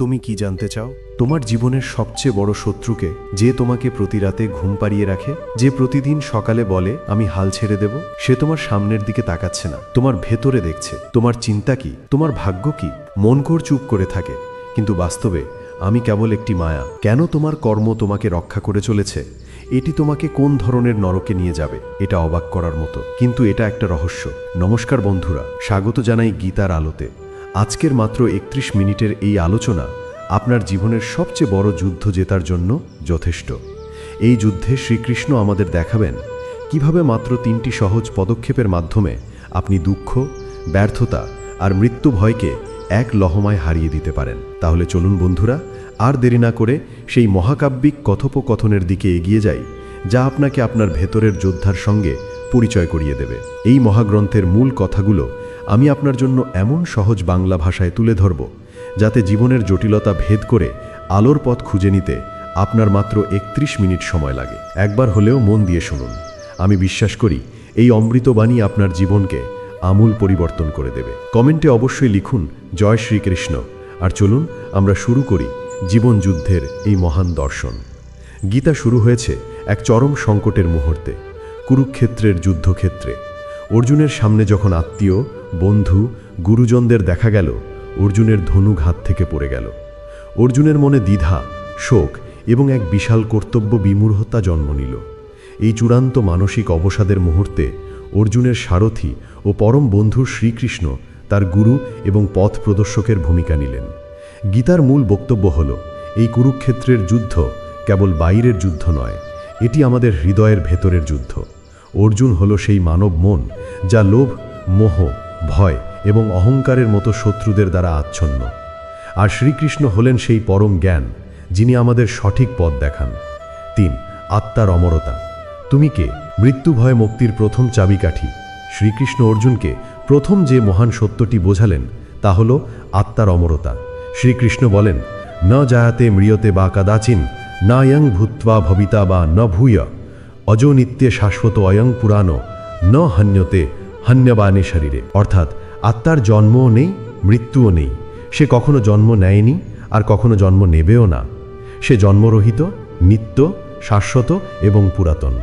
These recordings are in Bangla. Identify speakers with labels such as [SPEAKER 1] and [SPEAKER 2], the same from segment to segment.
[SPEAKER 1] তুমি কি জানতে চাও? তোমার জীবনের সবচেয়ে বড় শত্রুকে, যে তোমাকে প্রতি রাতে ঘুম পাড়িয়ে রাখে, যে প্রতিদিন সকালে বলে আমি হাল ছেড়ে দেব, সে তোমার সামনের দিকে তাকাচ্ছে না, তোমার ভেতরে দেখছে। তোমার চিন্তা কি, তোমার ভাগ্য কি? মন চুপ করে থাকে, কিন্তু বাস্তবে আমি কেবল একটি মায়া। কেন তোমার কর্ম তোমাকে রক্ষা করে চলেছে? এটি তোমাকে কোন ধরনের নরকে নিয়ে যাবে, এটা অবাক করার মতো, কিন্তু এটা একটা রহস্য। নমস্কার বন্ধুরা, স্বাগত জানাই গীতার আলোতে। আজকের মাত্র 31 মিনিটের এই আলোচনা আপনার জীবনের সবচেয়ে বড় যুদ্ধ জেতার জন্য যথেষ্ট। এই যুদ্ধে শ্রীকৃষ্ণ আমাদের দেখাবেন কিভাবে মাত্র 3টি সহজ পদক্ষেপের মাধ্যমে আপনি দুঃখ, ব্যর্থতা আর মৃত্যু ভয়কে এক লহমায় হারিয়ে দিতে পারেন। তাহলে চলুন বন্ধুরা, আর দেরি না করে সেই মহাকাব্যিক কথোপকথনের দিকে এগিয়ে যাই, যা আপনাকে আপনার ভেতরের যোদ্ধার সঙ্গে পরিচয় করিয়ে দেবে। এই মহাগ্রন্থের মূল কথাগুলো আমি আপনার জন্য এমন সহজ বাংলা ভাষায় তুলে ধরব, যাতে জীবনের জটিলতা ভেদ করে আলোর পথ খুঁজে নিতে আপনার মাত্র 31 মিনিট সময় লাগে। একবার হলেও মন দিয়ে শুনুন। আমি বিশ্বাস করি এই অমৃতবাণী আপনার জীবনকে আমূল পরিবর্তন করে দেবে। কমেন্টে অবশ্যই লিখুন জয় শ্রীকৃষ্ণ। আর চলুন আমরা শুরু করি জীবন যুদ্ধের এই মহান দর্শন। গীতা শুরু হয়েছে এক চরম সংকটের মুহূর্তে, কুরুক্ষেত্রের যুদ্ধক্ষেত্রে। অর্জুনের সামনে যখন আত্মীয়, বন্ধু, গুরুজনদের দেখা গেল, অর্জুনের ধনুক হাত থেকে পড়ে গেল। অর্জুনের মনে দ্বিধা, শোক এবং এক বিশাল কর্তব্য বিমূঢ়তা জন্ম নিল। এই চূড়ান্ত মানসিক অবসাদের মুহূর্তে অর্জুনের সারথি ও পরম বন্ধু শ্রীকৃষ্ণ তার গুরু এবং পথ প্রদর্শকের ভূমিকা নিলেন। গীতার মূল বক্তব্য হল, এই কুরুক্ষেত্রের যুদ্ধ কেবল বাইরের যুদ্ধ নয়, এটি আমাদের হৃদয়ের ভেতরের যুদ্ধ। অর্জুন হল সেই মানব মন যা লোভ, মোহ, ভয় এবং অহংকারের মতো শত্রুদের দ্বারা আচ্ছন্ন। আর শ্রীকৃষ্ণ হলেন সেই পরম জ্ঞান, যিনি আমাদের সঠিক পথ দেখান। 3. আত্মার অমরতা। তুমি কে? মৃত্যু ভয় মুক্তির প্রথম চাবিকাঠি। শ্রীকৃষ্ণ অর্জুনকে প্রথম যে মহান সত্যটি বোঝালেন তা হল আত্মার অমরতা। শ্রীকৃষ্ণ বলেন, ন জায়াতে ম্রিয়তে বা কাদাচিন, না ইয়ং ভূত্বা ভবিতা বা ন ভূয়, অজো নিত্যে শাশ্বত অয়ং পুরানো, ন হন্যতে হন্যবানে শরীরে। অর্থাৎ আত্মার জন্মও নেই, মৃত্যুও নেই। সে কখনো জন্ম নেয়নি আর কখনো জন্ম নেবেও না। সে জন্মরহিত, নিত্য, শাশ্বত এবং পুরাতন।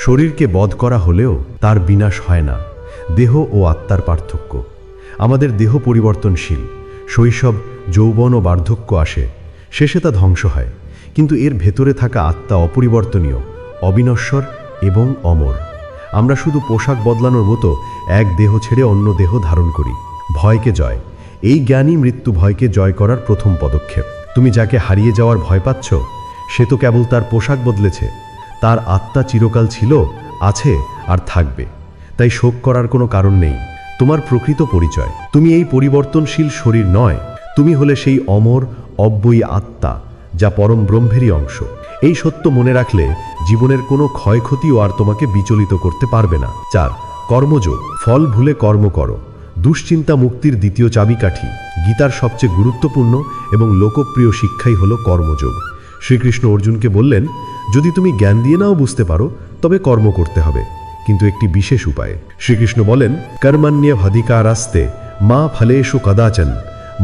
[SPEAKER 1] শরীরকে বধ করা হলেও তার বিনাশ হয় না। দেহ ও আত্মার পার্থক্য। আমাদের দেহ পরিবর্তনশীল। শৈশব, যৌবন ও বার্ধক্য আসে, শেষে তা ধ্বংস হয়। কিন্তু এর ভেতরে থাকা আত্মা অপরিবর্তনীয়, অবিনশ্বর এবং অমর। আমরা শুধু পোশাক বদলানোর মতো এক দেহ ছেড়ে অন্য দেহ ধারণ করি। ভয়কে জয়। এই জ্ঞানই মৃত্যু ভয়কে জয় করার প্রথম পদক্ষেপ। তুমি যাকে হারিয়ে যাওয়ার ভয় পাচ্ছ, সে তো কেবল তার পোশাক বদলেছে। তার আত্মা চিরকাল ছিল, আছে আর থাকবে। তাই শোক করার কোনো কারণ নেই। তোমার প্রকৃত পরিচয়, তুমি এই পরিবর্তনশীল শরীর নয়, তুমি হলে সেই অমর, অব্যয়ী আত্মা, যা পরম ব্রহ্মেরই অংশ। এই সত্য মনে রাখলে জীবনের কোনো ক্ষয়ক্ষতিও আর তোমাকে বিচলিত করতে পারবে না। 4. কর্মযোগ। ফল ভুলে কর্ম করো। দুশ্চিন্তা মুক্তির দ্বিতীয় চাবিকাঠি। গীতার সবচেয়ে গুরুত্বপূর্ণ এবং লোকপ্রিয় শিক্ষাই হল কর্মযোগ। শ্রীকৃষ্ণ অর্জুনকে বললেন, যদি তুমি জ্ঞান দিয়ে নাও বুঝতে পারো, তবে কর্ম করতে হবে, কিন্তু একটি বিশেষ উপায়ে। শ্রীকৃষ্ণ বলেন, কর্মণ্যেভাধিকারাস্তে মা ফলেষু কদাচন,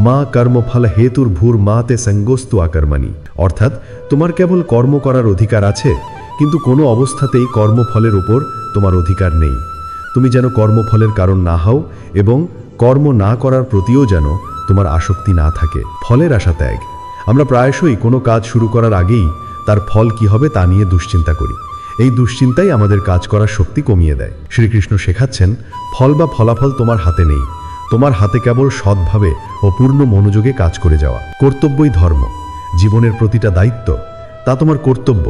[SPEAKER 1] মা কর্মফল হেতুর ভূর মাতে সঙ্গোস্তু আকর্মণি। অর্থাৎ তোমার কেবল কর্ম করার অধিকার আছে, কিন্তু কোনো অবস্থাতেই কর্মফলের উপর তোমার অধিকার নেই। তুমি যেন কর্মফলের কারণ না হও এবং কর্ম না করার প্রতিও যেন তোমার আসক্তি না থাকে। ফলের আশা ত্যাগ। আমরা প্রায়শই কোনো কাজ শুরু করার আগেই তার ফল কি হবে তা নিয়ে দুশ্চিন্তা করি। এই দুশ্চিন্তাই আমাদের কাজ করার শক্তি কমিয়ে দেয়। শ্রীকৃষ্ণ শেখাচ্ছেন, ফল বা ফলাফল তোমার হাতে নেই, তোমার হাতে কেবল সৎভাবে ও পূর্ণ মনোযোগে কাজ করে যাওয়া। কর্তব্যই ধর্ম। জীবনের প্রতিটা দায়িত্ব, তা তোমার কর্তব্য,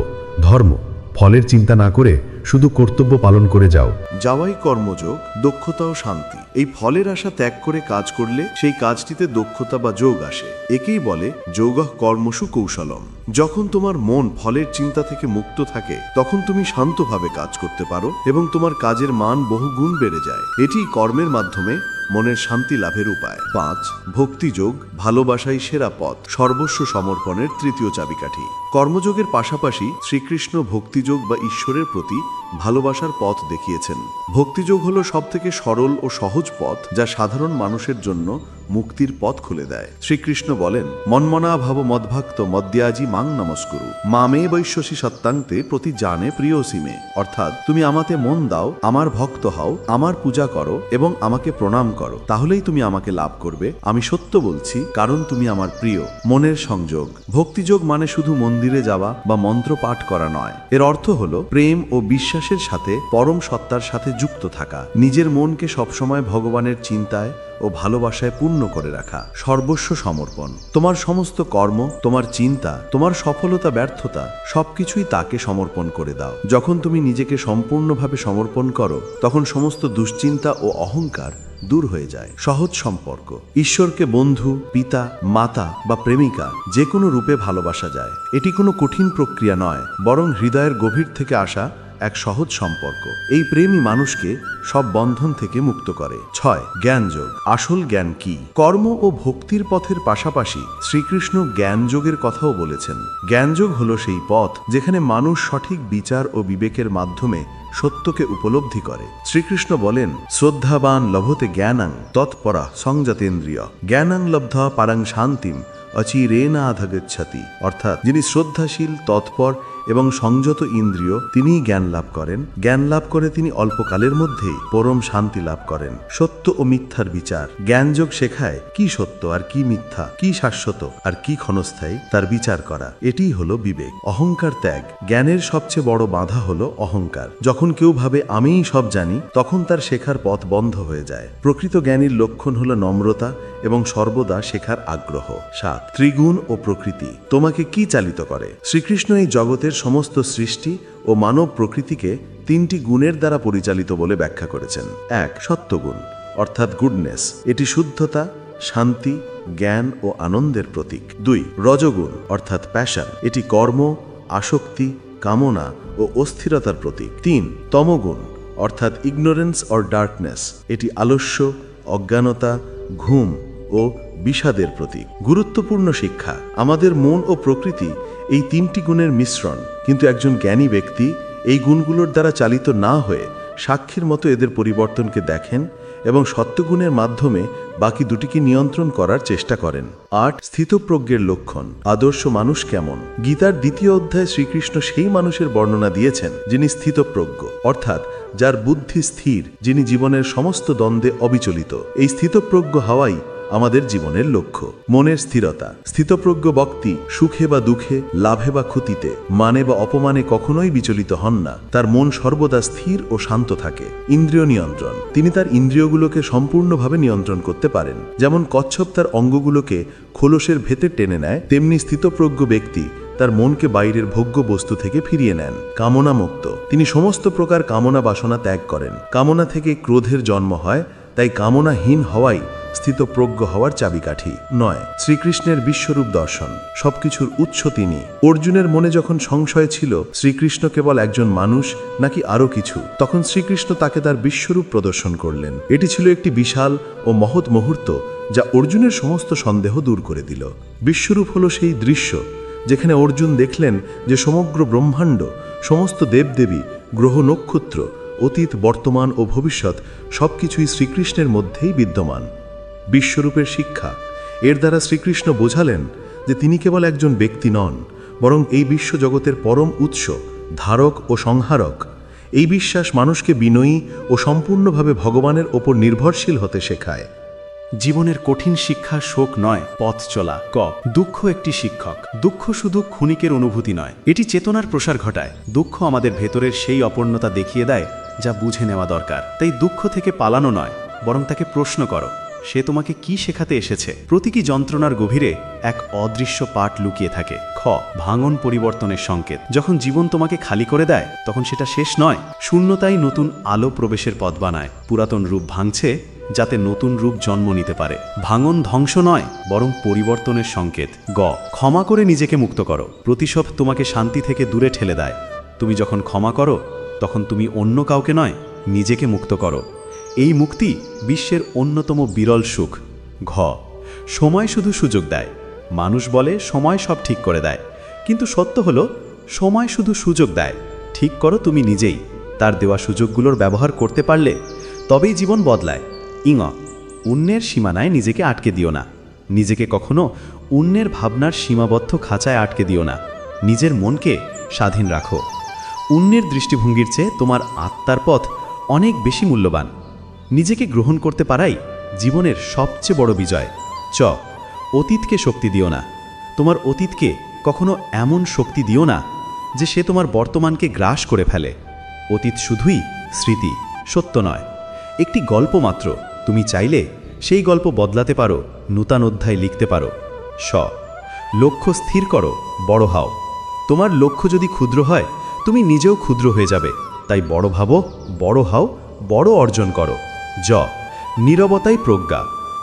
[SPEAKER 1] ধর্ম। ফলের চিন্তা না করে শুধু কর্তব্য পালন করে যাও।
[SPEAKER 2] যাওয়াই কর্মযোগ, দক্ষতা ও শান্তি। এই ফলের আশা ত্যাগ করে কাজ করলে সেই কাজটিতে দক্ষতা বা যোগ আসে। একেই বলে যোগঃ কর্মসু কৌশলম। যখন তোমার মন ফলের চিন্তা থেকে মুক্ত থাকে, তখন তুমি শান্তভাবে কাজ করতে পারো এবং তোমার কাজের মান বহু গুণ বেড়ে যায়। এটি কর্মের মাধ্যমে মনের শান্তি লাভের উপায়। 5. ভক্তিযোগ। ভালোবাসাই সেরা পথ। সর্বস্ব সমর্পণের তৃতীয় চাবিকাঠি। কর্মযোগের পাশাপাশি শ্রীকৃষ্ণ ভক্তিযোগ বা ঈশ্বরের প্রতি ভালোবাসার পথ দেখিয়েছেন। ভক্তিযোগ হলো সবথেকে সরল ও সহজ পথ, যা সাধারণ মানুষের জন্য মুক্তির পথ খুলে দেয়। শ্রীকৃষ্ণ বলেন, মন্মনা ভব মদ্ভক্ত মদ্যাজি মাং নমস্কুরু মামে বৈশ্যসী সত্যান্তে প্রতি জানে প্রিয়সীমে। অর্থাৎ তুমি আমাতে মন দাও, আমার ভক্ত হও, আমার পূজা করো এবং আমাকে প্রণাম করো, তাহলেই তুমি আমাকে লাভ করবে। আমি সত্য বলছি, কারণ তুমি আমার প্রিয়। মনের সংযোগ। ভক্তিযোগ মানে শুধু মন্দিরে যাওয়া বা মন্ত্র পাঠ করা নয়। এর অর্থ হলো প্রেম ও বিশ্বাসের সাথে পরম সত্তার সাথে যুক্ত থাকা, নিজের মনকে সবসময় ভগবানের চিন্তায় ও ভালোবাসায় পূর্ণ করে রাখা, সর্বস্ব সমর্পণ। তোমার সমস্ত কর্ম, তোমার চিন্তা, তোমার সফলতা ব্যর্থতা সবকিছুই তাকে সমর্পণ করে দাও। যখন তুমি নিজেকে সম্পূর্ণভাবে সমর্পণ করো, তখন সমস্ত দুশ্চিন্তা ও অহংকার দূর হয়ে যায়। সহজ সম্পর্ক। ঈশ্বরকে বন্ধু, পিতা, মাতা বা প্রেমিকা যে কোনো রূপে ভালোবাসা যায়। এটি কোনো কঠিন প্রক্রিয়া নয়, বরং হৃদয়ের গভীর থেকে আসা এক সহজ সম্পর্ক। এই প্রেমই মানুষকে সব বন্ধন থেকে মুক্ত করে। 6. জ্ঞানযোগ। আসল জ্ঞান কি? কর্ম ও ভক্তির পথের পাশাপাশি শ্রীকৃষ্ণ জ্ঞানযোগের কথাও বলেছেন। জ্ঞানযোগ হলো সেই পথ যেখানে মানুষ সঠিক বিচার ও বিবেকের মাধ্যমে সত্যকে উপলব্ধি করে। শ্রীকৃষ্ণ বলেন, শ্রদ্ধাবান লভতে জ্ঞানাং তৎপরা সংযতেন্দ্রিয় জ্ঞানাং লব্ধা পারাং শান্তিম অচিরেনাধগচ্ছতি। অর্থাৎ যিনি শ্রদ্ধাশীল, তৎপর এবং সংযত ইন্দ্রিয়, তিনিই জ্ঞান লাভ করেন। জ্ঞান লাভ করে তিনি অল্পকালের মধ্যেই পরম শান্তি লাভ করেন। সত্য ও মিথ্যার বিচার। জ্ঞানযোগ শেখায় কি সত্য আর কি মিথ্যা, কি শাশ্বত আর কি ক্ষণস্থায়ী, তার বিচার করা। এটিই হলো বিবেক। অহংকার ত্যাগ। জ্ঞানের সবচেয়ে বড় বাধা হলো অহংকার। যখন কেউ ভাবে আমিই সব জানি, তখন তার শেখার পথ বন্ধ হয়ে যায়। প্রকৃত জ্ঞানীর লক্ষণ হলো নম্রতা এবং সর্বদা শেখার আগ্রহ। 7. ত্রিগুণ ও প্রকৃতি। তোমাকে কি চালিত করে? শ্রীকৃষ্ণ এই জগতের সমস্ত সৃষ্টি ও মানব প্রকৃতিকে 3টি গুণের দ্বারা পরিচালিত বলে ব্যাখ্যা করেছেন। 1. সত্যগুণ অর্থাৎ গুডনেস। এটি শুদ্ধতা, শান্তি, জ্ঞান ও আনন্দের প্রতীক। 2. রজগুণ অর্থাৎ প্যাশন। এটি কর্ম, আসক্তি, কামনা ও অস্থিরতার প্রতীক। 3. তমগুণ অর্থাৎ ইগনোরেন্স অর ডার্কনেস। এটি আলস্য, অজ্ঞানতা, ঘুম ও বিষাদের প্রতীক। গুরুত্বপূর্ণ শিক্ষা। আমাদের মন ও প্রকৃতি এই 3টি গুণের মিশ্রণ, কিন্তু একজন জ্ঞানী ব্যক্তি এই গুণগুলোর দ্বারা চালিত না হয়ে সাক্ষীর মতো এদের পরিবর্তনকে দেখেন এবং সত্যগুণের মাধ্যমে বাকি দুটিকে নিয়ন্ত্রণ করার চেষ্টা করেন। 8. স্থিতপ্রজ্ঞের লক্ষণ। আদর্শ মানুষ কেমন? গীতার 2য় অধ্যায়ে শ্রীকৃষ্ণ সেই মানুষের বর্ণনা দিয়েছেন যিনি স্থিতপ্রজ্ঞ, অর্থাৎ যার বুদ্ধি স্থির, যিনি জীবনের সমস্ত দ্বন্দ্বে অবিচলিত। এই স্থিতপ্রজ্ঞ হওয়াই আমাদের জীবনের লক্ষ্য। মনের স্থিরতা। স্থিতপ্রজ্ঞ ব্যক্তি সুখে বা দুঃখে, লাভে বা ক্ষতিতে, মানে বা অপমানে কখনোই বিচলিত হন না। তার মন সর্বদা স্থির ও শান্ত থাকে। ইন্দ্রিয় নিয়ন্ত্রণ। তিনি তার ইন্দ্রিয়গুলোকে সম্পূর্ণভাবে নিয়ন্ত্রণ করতে পারেন। যেমন কচ্ছপ তার অঙ্গগুলোকে খোলসের ভেতর টেনে নেয়, তেমনি স্থিতপ্রজ্ঞ ব্যক্তি তার মনকে বাইরের ভোগ্য বস্তু থেকে ফিরিয়ে নেন। কামনা মুক্ত। তিনি সমস্ত প্রকার কামনা বাসনা ত্যাগ করেন। কামনা থেকে ক্রোধের জন্ম হয়, তাই কামনাহীন হওয়াই স্থিতপ্রজ্ঞ হওয়ার চাবিকাঠি। 9. শ্রীকৃষ্ণের বিশ্বরূপ দর্শন। সবকিছুর উৎস তিনি। অর্জুনের মনে যখন সংশয় ছিল শ্রীকৃষ্ণ কেবল একজন মানুষ নাকি আরো কিছু, তখন শ্রীকৃষ্ণ তাকে তার বিশ্বরূপ প্রদর্শন করলেন। এটি ছিল একটি বিশাল ও মহৎ মুহূর্ত যা অর্জুনের সমস্ত সন্দেহ দূর করে দিল। বিশ্বরূপ হলো সেই দৃশ্য যেখানে অর্জুন দেখলেন যে সমগ্র ব্রহ্মাণ্ড, সমস্ত দেবদেবী, গ্রহ নক্ষত্র, অতীত, বর্তমান ও ভবিষ্যৎ সবকিছুই শ্রীকৃষ্ণের মধ্যেই বিদ্যমান। বিশ্বরূপের শিক্ষা। এর দ্বারা শ্রীকৃষ্ণ বোঝালেন যে তিনি কেবল একজন ব্যক্তি নন, বরং এই বিশ্বজগতের পরম উৎস, ধারক ও সংহারক। এই বিশ্বাস মানুষকে বিনয়ী ও সম্পূর্ণভাবে ভগবানের ওপর নির্ভরশীল হতে শেখায়।
[SPEAKER 3] জীবনের কঠিন শিক্ষা শোক নয়, পথ চলা। ক. দুঃখ একটি শিক্ষক। দুঃখ শুধু ক্ষণিকের অনুভূতি নয়, এটি চেতনার প্রসার ঘটায়। দুঃখ আমাদের ভেতরের সেই অপূর্ণতা দেখিয়ে দেয় যা বুঝে নেওয়া দরকার। তাই দুঃখ থেকে পালানো নয়, বরং তাকে প্রশ্ন করো, সে তোমাকে কি শেখাতে এসেছে। প্রতীকী যন্ত্রণার গভীরে এক অদৃশ্য পাঠ লুকিয়ে থাকে। খ. ভাঙন পরিবর্তনের সংকেত। যখন জীবন তোমাকে খালি করে দেয়, তখন সেটা শেষ নয়, শূন্যতাই নতুন আলো প্রবেশের পথ বানায়। পুরাতন রূপ ভাঙছে যাতে নতুন রূপ জন্ম নিতে পারে। ভাঙন ধ্বংস নয়, বরং পরিবর্তনের সংকেত। গ. ক্ষমা করে নিজেকে মুক্ত করো। প্রতিশোধ তোমাকে শান্তি থেকে দূরে ঠেলে দেয়। তুমি যখন ক্ষমা করো, তখন তুমি অন্য কাউকে নয়, নিজেকে মুক্ত করো। এই মুক্তি বিশ্বের অন্যতম বিরল সুখ। ঘ. সময় শুধু সুযোগ দেয়। মানুষ বলে সময় সব ঠিক করে দেয়, কিন্তু সত্য হলো সময় শুধু সুযোগ দেয়। ঠিক করো তুমি নিজেই। তার দেওয়া সুযোগগুলোর ব্যবহার করতে পারলে তবেই জীবন বদলায়। ইঙ. অন্যের সীমানায় নিজেকে আটকে দিও না। নিজেকে কখনো অন্যের ভাবনার সীমাবদ্ধ খাঁচায় আটকে দিও না। নিজের মনকে স্বাধীন রাখো। অন্যের দৃষ্টিভঙ্গির চেয়ে তোমার আত্মার পথ অনেক বেশি মূল্যবান। নিজেকে গ্রহণ করতে পারাই জীবনের সবচেয়ে বড় বিজয়। অতীতকে শক্তি দিও না। তোমার অতীতকে কখনো এমন শক্তি দিও না যে সে তোমার বর্তমানকে গ্রাস করে ফেলে। অতীত শুধুই স্মৃতি, সত্য নয়। একটি গল্প মাত্র। তুমি চাইলে সেই গল্প বদলাতে পারো, নূতন অধ্যায় লিখতে পারো। লক্ষ্য স্থির করো, বড় হও। তোমার লক্ষ্য যদি ক্ষুদ্র হয়, তুমি নিজেও ক্ষুদ্র হয়ে যাবে। তাই বড় ভাবো, বড় হও, বড় অর্জন করো। নীরবতাই প্রজ্ঞা।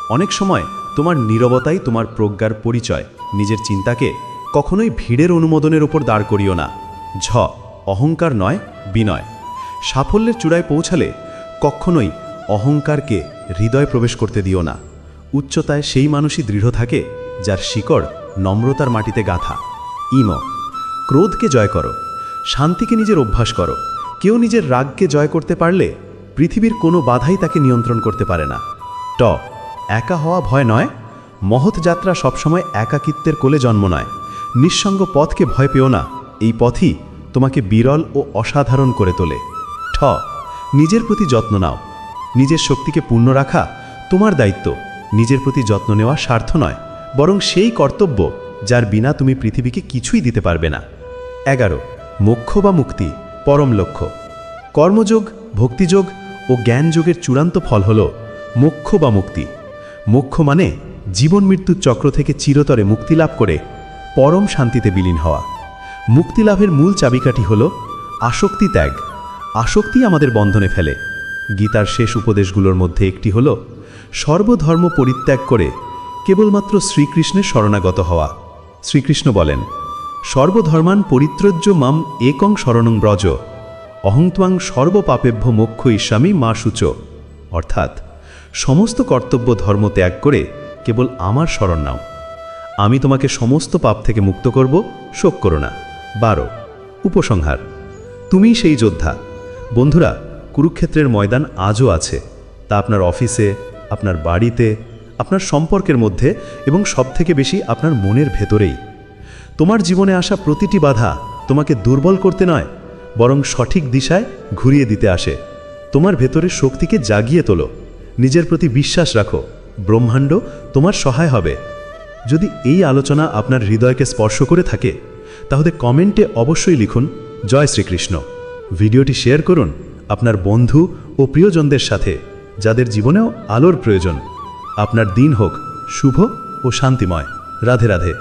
[SPEAKER 3] অনেক সময় তোমার নীরবতাই তোমার প্রজ্ঞার পরিচয়। নিজের চিন্তাকে কখনোই ভিড়ের অনুমোদনের উপর দাঁড় করিও না। অহংকার নয়, বিনয়। সাফল্যের চূড়ায় পৌঁছালে কখনোই অহংকারকে হৃদয় প্রবেশ করতে দিও না। উচ্চতায় সেই মানুষই দৃঢ় থাকে যার শিকড় নম্রতার মাটিতে গাঁথা। ক্রোধকে জয় করো, শান্তিকে নিজের অভ্যাস করো। কেউ নিজের রাগকে জয় করতে পারলে পৃথিবীর কোনো বাধাই তাকে নিয়ন্ত্রণ করতে পারে না। একা হওয়া ভয় নয়। মহৎ যাত্রা সবসময় একাকিত্বের কোলে জন্ম নয়। নিঃসঙ্গ পথকে ভয় পেও না। এই পথই তোমাকে বিরল ও অসাধারণ করে তোলে। নিজের প্রতি যত্ন নাও। নিজের শক্তিকে পূর্ণ রাখা তোমার দায়িত্ব। নিজের প্রতি যত্ন নেওয়া স্বার্থ নয়, বরং সেই কর্তব্য যার বিনা তুমি পৃথিবীকে কিছুই দিতে পারবে না। 11 মোক্ষ বা মুক্তি, পরম লক্ষ্য। কর্মযোগ, ভক্তিযোগ ও জ্ঞানযোগের চূড়ান্ত ফল হল মোক্ষ বা মুক্তি। মোক্ষ মানে জীবন মৃত্যুর চক্র থেকে চিরতরে মুক্তি লাভ করে পরম শান্তিতে বিলীন হওয়া। মুক্তি লাভের মূল চাবিকাঠি হল আসক্তি ত্যাগ। আসক্তি আমাদের বন্ধনে ফেলে। গীতার শেষ উপদেশগুলোর মধ্যে একটি হল সর্বধর্ম পরিত্যাগ করে কেবলমাত্র শ্রীকৃষ্ণের শরণাগত হওয়া। শ্রীকৃষ্ণ বলেন, সর্বধর্মান পরিত্যাজ্য মাম একং শরণং ব্রজ, অহংত্বাং সর্বপাপেভ্য মোক্ষ ইষ্যামি মা শুচ। অর্থাৎ সমস্ত কর্তব্য ধর্ম ত্যাগ করে কেবল আমার শরণ নাও, আমি তোমাকে সমস্ত পাপ থেকে মুক্ত করব, শোক করো না। 12 উপসংহার। তুমি সেই যোদ্ধা। বন্ধুরা, কুরুক্ষেত্রের ময়দান আজও আছে। তা আপনার অফিসে, আপনার বাড়িতে, আপনার সম্পর্কের মধ্যে এবং সবথেকে বেশি আপনার মনের ভেতরেই। তোমার জীবনে আসা প্রতিটি বাধা তোমাকে দুর্বল করতে নয়, বরং সঠিক দিশায় ঘুরিয়ে দিতে আসে। তোমার ভেতরের শক্তিকে জাগিয়ে তোলো। নিজের প্রতি বিশ্বাস রাখো, ব্রহ্মাণ্ড তোমার সহায় হবে। যদি এই আলোচনা আপনার হৃদয়কে স্পর্শ করে থাকে, তাহলে কমেন্টে অবশ্যই লিখুন জয় শ্রীকৃষ্ণ। ভিডিওটি শেয়ার করুন আপনার বন্ধু ও প্রিয়জনদের সাথে, যাদের জীবনেও আলোর প্রয়োজন। আপনার দিন হোক শুভ ও শান্তিময়। রাধে রাধে।